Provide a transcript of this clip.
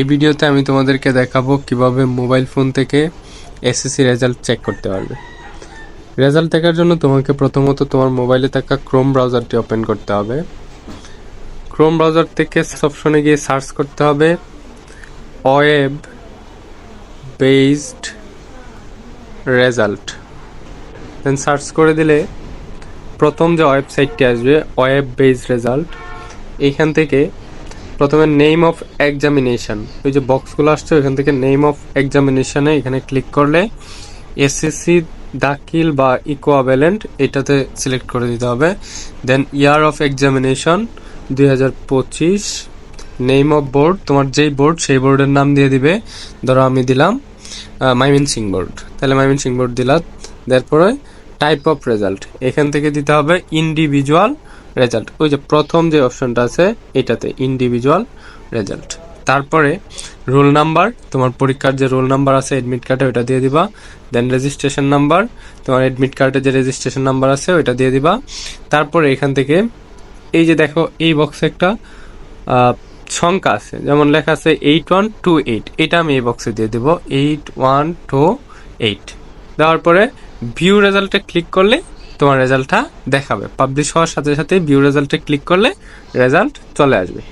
এই ভিডিওতে আমি তোমাদেরকে দেখাবো কিভাবে মোবাইল ফোন থেকে এসএসসি রেজাল্ট চেক করতে পারবে। রেজাল্ট দেখার জন্য তোমাকে প্রথমত তোমার মোবাইলে থাকা ক্রোম ব্রাউজারটি ওপেন করতে হবে। ক্রোম ব্রাউজার থেকে অপশনে গিয়ে সার্চ করতে হবে ওয়েব বেসড রেজাল্ট। দেন সার্চ করে দিলে প্রথম যে ওয়েবসাইটটি আসবে ওয়েব বেসড রেজাল্ট, এইখান থেকে প্রথমে নেম অফ এক্সামিনেশন, ওই যে বক্সগুলো আসছে ওইখান থেকে নেম অফ এক্সামিনেশনে এখানে ক্লিক করলে এসএসসি দাখিল বা ইকুইভ্যালেন্ট এটাতে সিলেক্ট করে দিতে হবে। Then year of examination 2025, name of board, তোমার যেই বোর্ড সেই বোর্ডের নাম দিয়ে দিবে। ধরো আমি দিলাম ময়মনসিংহ বোর্ড, তাহলে ময়মনসিংহ বোর্ড দিলাম। তারপরে টাইপ অফ রেজাল্ট এখান থেকে দিতে হবে ইন্ডিভিজুয়াল রেজাল্ট, ওই যে প্রথম যে অপশনটা আছে এটাতে ইন্ডিভিজুয়াল রেজাল্ট। তারপরে রোল নাম্বার, তোমার পরীক্ষার যে রোল নাম্বার আছে এডমিট কার্ডে ওইটা দিয়ে দিবা। দেন রেজিস্ট্রেশন নাম্বার, তোমার এডমিট কার্ডে যে রেজিস্ট্রেশন নাম্বার আছে ওইটা দিয়ে দিবা। তারপরে এখান থেকে এই যে দেখো এই বক্সে একটা সংখ্যা আছে, যেমন লেখা আছে 8128, এটা আমি এই বক্সে দিয়ে দেবো 8128। দেওয়ার পরে ভিউ রেজাল্টে ক্লিক করলে তোমার রেজাল্টটা দেখাবে। পাবলিশ হওয়ার সাথে সাথে ভিউ রেজাল্টে ক্লিক করলে রেজাল্ট চলে আসবে।